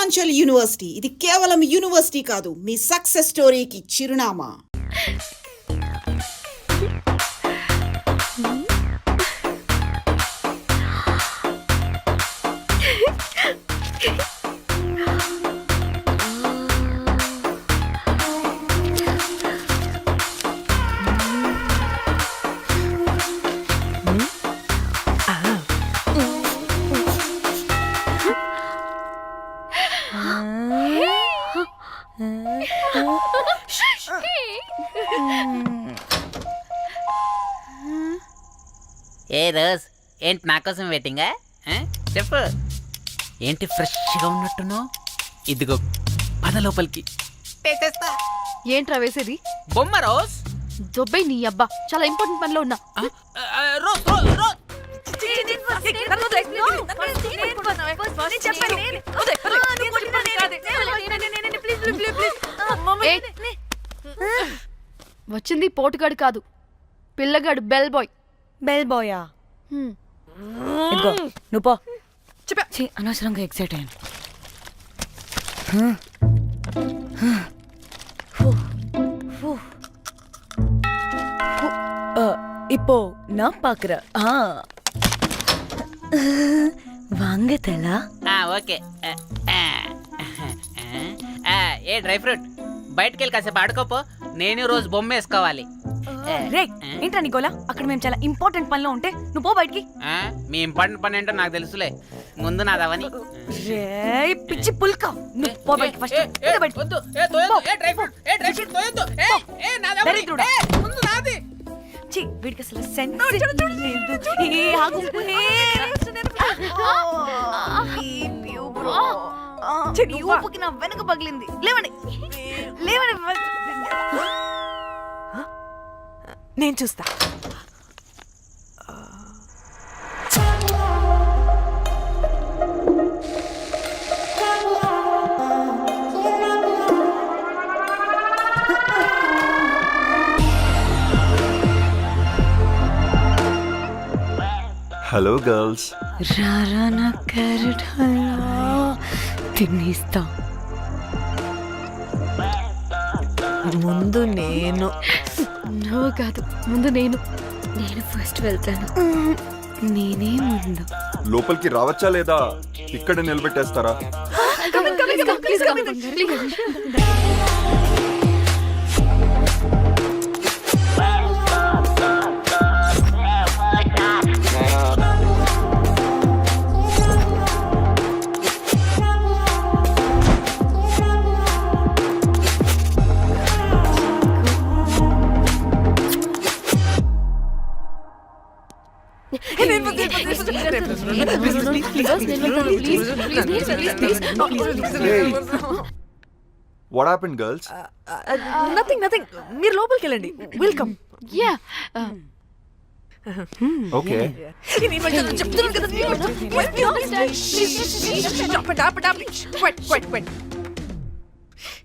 Purvanchal university. ఇది కేవలం university కాదు, మీ సక్సెస్ స్టోరీకి చిరునామా. ఏ రోజ్, ఏంటి నా కోసం వెయిటింగా? చెప్పు, ఏంటి ఫ్రెష్గా ఉన్నట్టునో? ఇదిగో పద లోపలికి వేసేస్తా. ఏంట్రా వేసేది? బొమ్మ రోజ్. దొబ్బై నీ అబ్బా, చాలా ఇంపార్టెంట్ పనిలో ఉన్నా. రోజ్ రోజ్ రోజ్ వచ్చింది పోటుగాడు కాదు, పిల్లగాడు బెల్ బాయ్. బెల్ బాయా? ఇదిగో నువ్వు పో. అనవసరంగా ఎక్సైట్ అయ్యాను. இப்போ நான் பாக்குறேன். வாங்க தலா. ఓకే. ఏ డ్రై ఫ్రూట్, బయటకు వెళ్ళి కాసేపు ఆడుకోపో. నేను రోజు బొమ్మ వేసుకోవాలి. రే ఏంట్రా నికోలా, అక్కడ మేము చాలా ఇంపార్టెంట్ పనిలో ఉంటే నువ్వు పో బయటికి. మీ ఇంపార్టెంట్ పని ఏంటో నాకు తెలుసులే, ముందు నాదవని. రే పిచ్చి పుల్క, నువ్వు పో బయటికి ఫస్ట్. వీడికి అసలు సెన్స్ లేదు. ఊపుకి నా వెనక పగిలింది. లేవండి లేవండి, నేను చూస్తా. Hello girls. రారా నా క్యారెట్ హల్వా తినేస్తా. ముందు నేను. నువ్వు కాదు, ముందు నేను. నేను ఫస్ట్ వెళ్తాను. నేనే ముందు. లోపలికి రావచ్చా లేదా ఇక్కడ నిలబెట్టేస్తారా? What happened, girls? Nothing nothing, మీరు లోపలికి వెళ్ళండి. వెల్కమ్. Yeah Okay. చెప్తున్నాను కదా.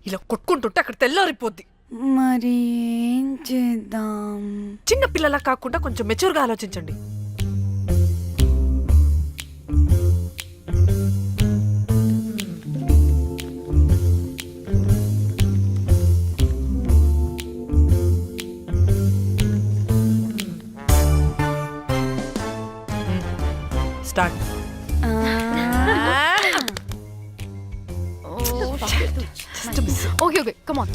ఇలా కొట్టుకుంటుంటే అక్కడ తెల్లారిపోద్ది. మరి ఏం చేద్దాం? చిన్న పిల్లలా కాకుండా కొంచెం మెచ్యూర్గా ఆలోచించండి. Start. Okay okay, come on.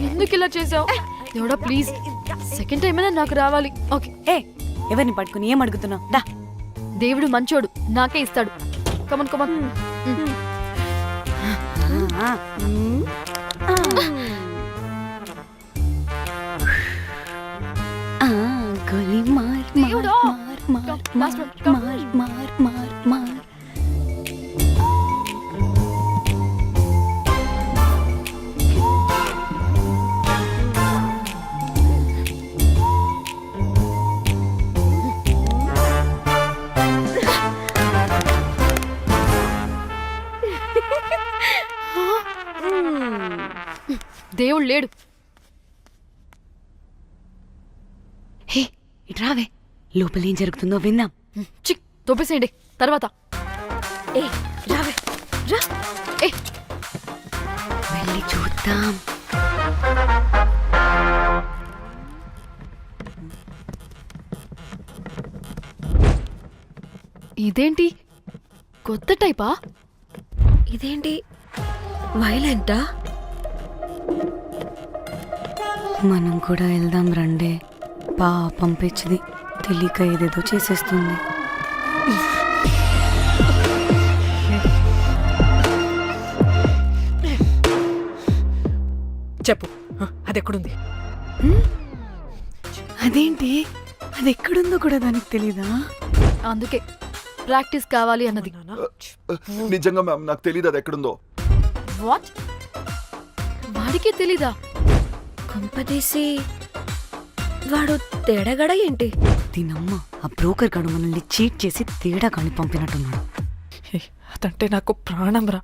ఎందుకు ఇలా చేసావు? దేవుడా ప్లీజ్, సెకండ్ టైం అయినా నాకు రావాలి. ఓకే. ఏ ఎవరిని పట్టుకుని ఏం అడుగుతున్నావు? దా, దేవుడు మంచోడు, నాకే ఇస్తాడు. Come on come on. గోలీ మార్ దేవుడా. మార్ మార్ మార్ మార్ మార్ మార్. దేవుడు లేడు. ఇటు రావే, లోపల ఏం జరుగుతుందో విందాం. చిక్ తోపేసేయండి తర్వాత. ఏ రావే రా. ఏ వెళ్ళి చూద్దాం. ఇదేంటి కొత్త టైపా? ఇదేంటి వైలెంటా? మనం కూడా వెళ్దాం రండే. పాపం పిచ్చిది, తెలియక ఏదేదో చేసేస్తుంది. చెప్పు, అది ఎక్కడుంది? అదేంటి, అది ఎక్కడుందో కూడా దానికి తెలీదా? అందుకే ప్రాక్టీస్ కావాలి అన్నది. నిజంగా మ్యామ్ నాకు తెలియదు అది ఎక్కడుందో. వాట్? వాడికి తెలీదా? కొంపదీసి వాడు తేడాగడ ఏంటి? దీనమ్మ, ఆ బ్రోకర్ గాడు మనల్ని చీట్ చేసి తేడా కాని పంపినట్టున్నాడు. అదంటే నాకు ప్రాణం రా.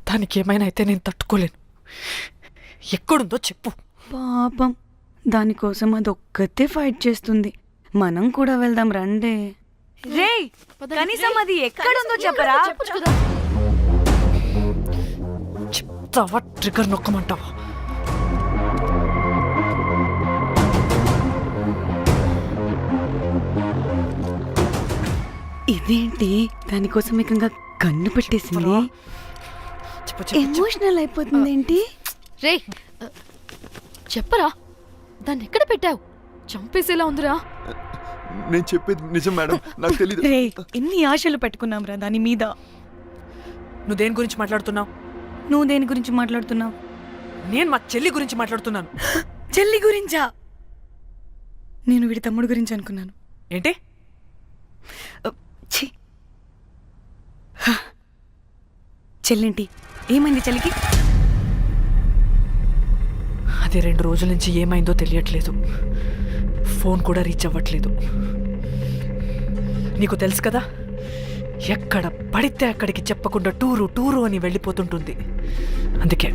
దానికి ఏమైనా అయితే నేను తట్టుకోలేను. ఎక్కడుందో చెప్పు. పాపం, దానికోసం అది ఒక్కతే ఫైట్ చేస్తుంది. మనం కూడా వెళ్దాం రండే. రేయ్, కనీసం అది ఎక్కడుందో చెప్పరా? చెప్పొచ్చు కదా. చెప్తావా? ట్రిగర్ నొక్కమంటావా? ఇదేంటి, దానికోసం ఏకంగా కన్ను పెట్టేసింది. చెప్పు చెప్పు. ఎమోషనల్ అయిపోతుంది ఏంటి? రే చెప్పరా, దాన్ని ఎక్కడ పెట్టావు? చంపేసేలా ఉందిరా. నేను చెప్పేది నిజం మేడం, నాకు తెలియదు. రే, ఎన్ని ఆశలు పెట్టుకున్నాం రా దాని మీద. నువ్వు దేని గురించి మాట్లాడుతున్నావు? నువ్వు దేని గురించి మాట్లాడుతున్నావు? నేను మా చెల్లి గురించి మాట్లాడుతున్నాను. చెల్లి గురించా? నేను వీడి తమ్ముడు గురించి అనుకున్నాను. ఏంటి? ఛీ. హ. చెల్లేంటి, ఏమైంది చెల్లికి? అది 2 రోజుల నుంచి ఏమైందో తెలియట్లేదు. ఫోన్ కూడా రీచ్ అవ్వట్లేదు. నీకు తెలుసు కదా, ఎక్కడ పడితే అక్కడికి చెప్పకుండా టూరు అని వెళ్ళిపోతుంటుంది. అందుకే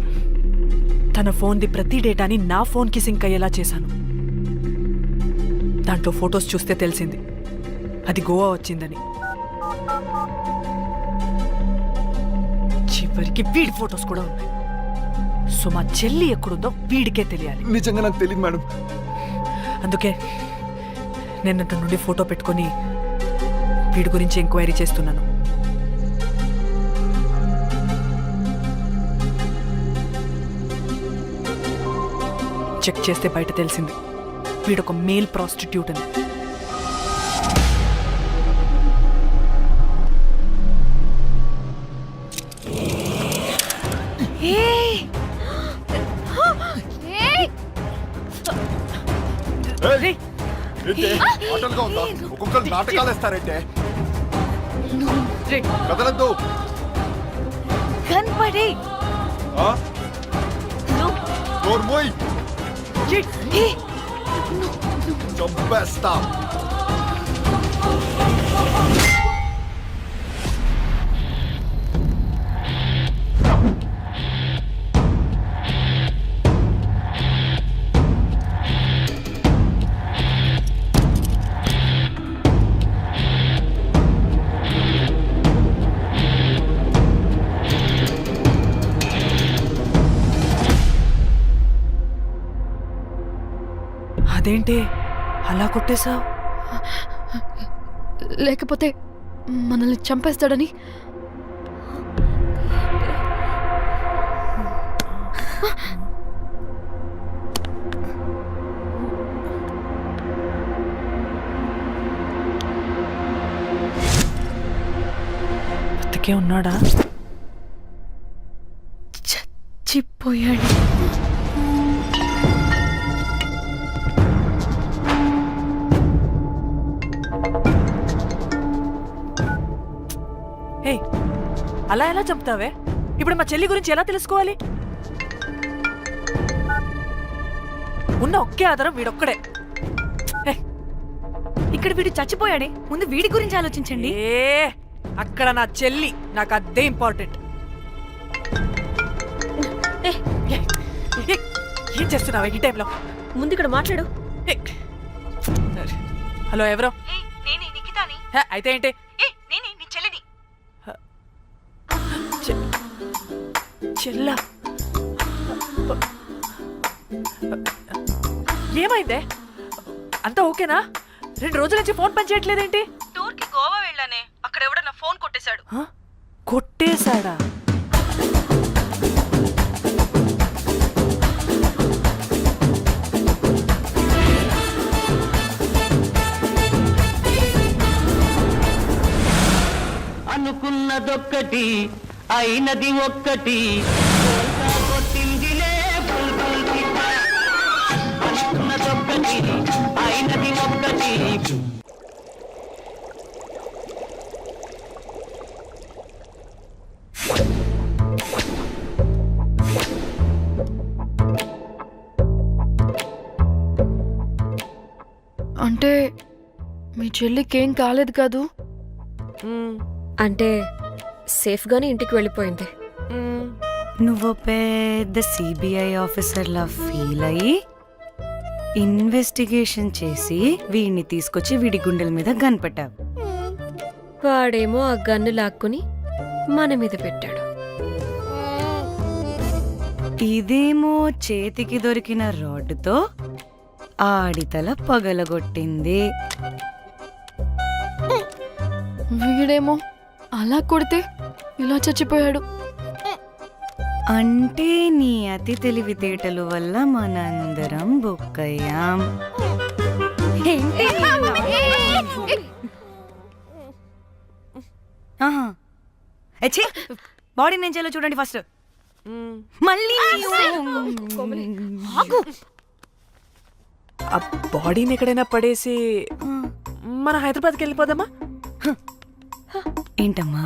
తన ఫోన్ది ప్రతి డేటాని నా ఫోన్కి సింక్ అయ్యేలా చేశాను. దాంట్లో ఫొటోస్ చూస్తే తెలిసింది అది గోవా వచ్చిందని. చివరికి వీడి ఫొటోస్ కూడా ఉన్నాయి. సో మా చెల్లి ఎక్కడుందో వీడికే తెలియాలి. నిజంగా నాకు తెలియదు మేడం. అందుకే నేను అతని నుండి ఫోటో పెట్టుకొని వీడి గురించి ఎంక్వైరీ చేస్తున్నాను. చెక్ చేస్తే బయట తెలిసింది వీడొక మేల్ ప్రాస్టిట్యూట్ అని. ఏయ్! ఏంటి? ఆటలుగా ఉందా? ఒక్కొక్కరు నాటకాలు వేస్తారంటే కదలద్దు. కనపడి ఆ? డోర్ మూయ్. చంపేస్తా. అదేంటి అలా కొట్టేశావు? లేకపోతే మనల్ని చంపేస్తాడని. బతికే ఉన్నాడా? చచ్చిపోయాడు. హే, అలా ఎలా చంపుతావే? ఇప్పుడు మా చెల్లి గురించి ఎలా తెలుసుకోవాలి? ఉన్న ఒకే ఆధారం వీడొక్కడే. హే, ఇక్కడ వీడు చచ్చిపోయాడే, ముందు వీడి గురించి ఆలోచించండి. అక్కడ నా చెల్లి, నాకు అదే ఇంపార్టెంట్. ఏం చేస్తున్నావే ఈ టైంలో? ముందు ఇక్కడ మాట్లాడు. హలో ఎవరో నేనే నిఖితాని హే, అయితే ఏంటి నేనే నీ చెల్లిని. చెల్లా ఏమైందే? అంతా ఓకేనా? 2 రోజుల నుంచి ఫోన్ పని చేయట్లేదేంటి? టూర్ కి గోవా వెళ్ళానే, అక్కడ ఎవడో నా ఫోన్ కొట్టేశాడు. హ? కొట్టేశాడా? అనుకున్నదొక్కటి అయినది ఒక్కటి కొట్టిందిలే బుల్బుల్ పిట్ట. అనుకున్నదొక్కటి అయినది ఒక్కటి. అంటే మీ చెల్లికి ఏం కాలేదు కాదు? అంటే సేఫ్గానే ఇంటికి వెళ్ళిపోయింది. నువ్వు పెద్ద సిబిఐ ఆఫీసర్లా ఫీల్ అయ్యి ఇన్వెస్టిగేషన్ చేసి వీడిని తీసుకొచ్చి వీడి గుండెల మీద కనిపెట్టావు. వాడేమో ఆ గన్ను లాక్కుని మన మీద పెట్టాడు. ఇదేమో చేతికి దొరికిన రాడ్డుతో ఆడితల పగలగొట్టింది. వీడేమో అలా కొడితే ఇలా చచ్చిపోయాడు. అంటే నీ అతి తెలివితేటలు వల్ల మనందరం బుక్కయ్యాం. ఏంటి? ఆహా. ఛీ! బాడీ నేను చేయాలో చూడండి ఫస్ట్. మళ్ళీ ఆగు. ఆ బాడీని ఎక్కడైనా పడేసి మన హైదరాబాద్కి వెళ్ళిపోదామా? ఏంటమ్మా,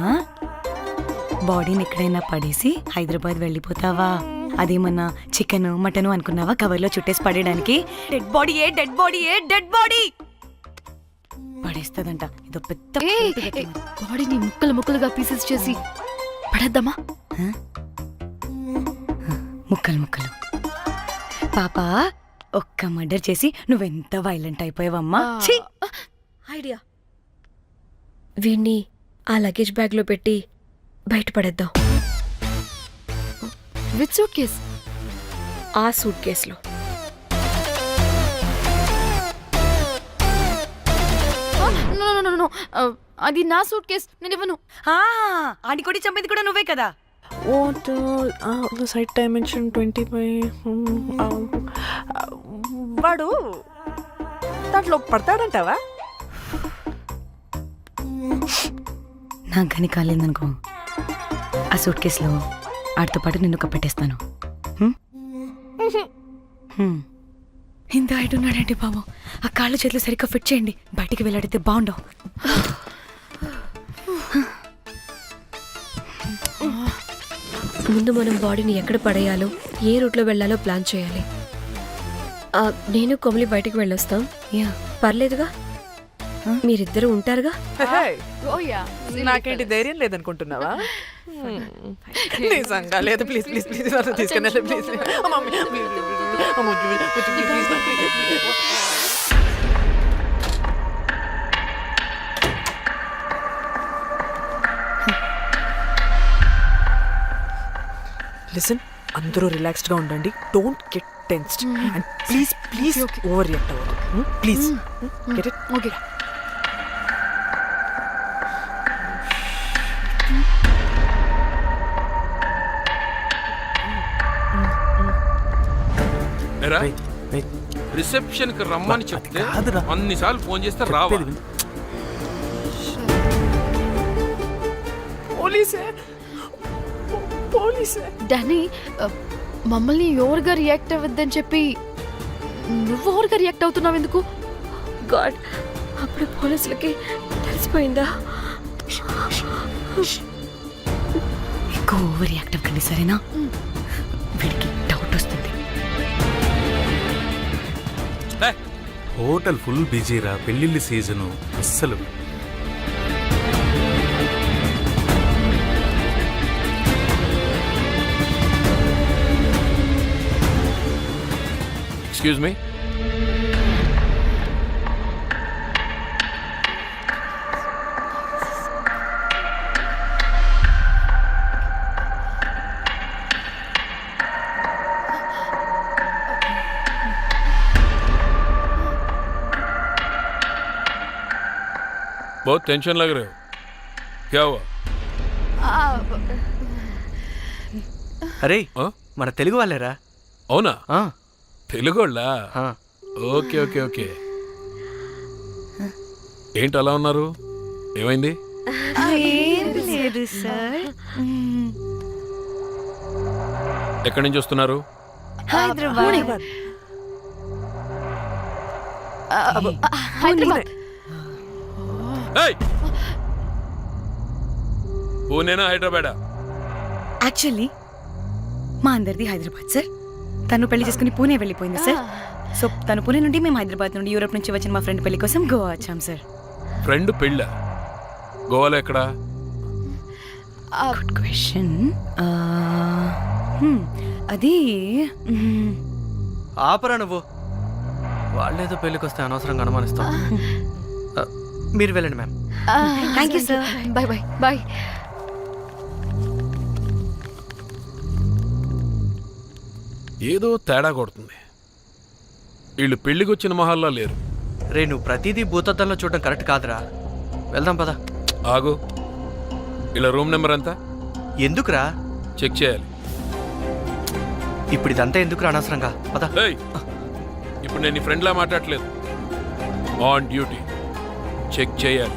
బాడీని ఎక్కడైనా పడేసి హైదరాబాద్ వెళ్ళిపోతావా? అదేమన్నా చికెన్ మటన్ అనుకున్నావా కవర్లో చుట్టేసి పడేయడానికి? డెడ్ బాడీ ఏ డెడ్ బాడీ ఏ డెడ్ బాడీ పడేస్తుందంట. ఇదో పెద్ద బాడీని ముక్కలు ముక్కలుగా పీసెస్ చేసి పడేద్దామా? ముక్కలు ముక్కలు. పాప, ఒక్క మర్డర్ చేసి నువ్వెంత వైలెంట్ అయిపోయావమ్మా. ఛీ! ఐడియా, వీణ్ణి ఆ లగేజ్ బ్యాగ్లో పెట్టి బయటపడేద్దాం. With suitcase? ఆ సూట్ కేసులో. అది నా సూట్ కేస్, నేను ఇవ్వను. ఆడి కొడి చంపేది కూడా నువ్వే కదా. Site dimension 25. వాడు దాంట్లో పడతాడంటావా? నాకు కానీ కాలేదనుకో, ఆ సూట్ కేసులో ఆడితో పాటు నిన్ను కప్పెట్టేస్తాను. ఇంత హైట్ ఉన్నాడంటే బాబు, ఆ కాళ్ళు చేతులు సరిగ్గా ఫిట్ చేయండి, బయటికి వెళ్ళాడితే బాగుండవు. ముందు మనం బాడీని ఎక్కడ పడేయాలో, ఏ రూట్లో వెళ్ళాలో ప్లాన్ చేయాలి. నేను కొమలి బయటికి వెళ్ళొస్తాం. యా, పర్లేదుగా? మీరిద్దరు ఉంటారుగా? నాకేంటి ధైర్యం లేదనుకుంటున్నావా? నిజంగా లేదు. ప్లీజ్ ప్లీజ్ ప్లీజ్ తీసుకెళ్ళి ప్లీజ్. లిసన్, అందరూ రిలాక్స్డ్ గా ఉండండి. Don't get tensed and please please overreact అవ్వదు. Please get it? Okay. Reception కి రమ్మని చెప్తే అన్నిసార్లు ఫోన్ చేస్తే రావా? పోలీసే. డానీ, మమ్మల్ని ఓవర్గా రియాక్ట్ అవ్వద్దని చెప్పి నువ్వు ఓవర్గా రియాక్ట్ అవుతున్నావు ఎందుకు? గాడ్, అప్పుడు పోలీసులకి తెలిసిపోయిందా? ఎక్కువ ఓవర్ రియాక్ట్ అవ్వకండి, సరేనా? వీడికి డౌట్ వస్తుంది. హోటల్ ఫుల్ బిజీరా, పెళ్ళిళ్ళ సీజను అస్సలు. ఎక్స్క్యూజ్ మీ, बहुत टेंशन लग रहे हो क्या हुआ అరే ఆ? మన తెలుగు వాళ్ళేరా అవునా ఆ, తెలుగోళ్ళా ఆ. ఓకే ఓకే ఓకే ఏంటి అలా ఉన్నారు ఏమైంది ఏం లేదు సార్. ఎక్కడి నుంచి వస్తున్నారు హైదరాబాద్. హైదరాబాద్ ఏయ్! పూణేనా హైదరాబాదా యాక్చువల్లీ మా అందరిది హైదరాబాద్ సార్. తను పెళ్లి చేసుకుని పూణే వెళ్ళిపోయింది సార్. సో తను పూణే నుండి మేము హైదరాబాద్ నుండి యూరోప్ నుంచి వచ్చిన మా ఫ్రెండ్ పెళ్లి కోసం గోవా వచ్చాం సార్. ఫ్రెండ్ పెళ్ళ గోవాలో ఎక్కడా గుడ్ క్వశ్చన్. అది ఆపరా నువ్వు. వాళ్ళేదో పెళ్ళికి వస్తే అనవసరంగా అనుమానిస్తాం. మీరు వెళ్ళండి ma'am. Thank you sir. Bye bye bye. ఏదో తేడా కొడుతుంది వీళ్ళు పెళ్ళికి వచ్చిన మహల్లా లేరు రే నువ్వు ప్రతిదీ భూతద్దంలో చూడడం కరెక్ట్ కాదురా. వెళ్దాం పద. ఆగు ఇలా రూమ్ నెంబర్ ఎంత ఎందుకురా? చెక్ చేయాలి ఇప్పుడు ఇదంతా ఎందుకురా అనవసరంగా? పద. ఏయ్! ఇప్పుడు నేను నీ ఫ్రెండ్లా మాట్లాడట్లేదు ఆన్ డ్యూటీ చెక్ చేయాలి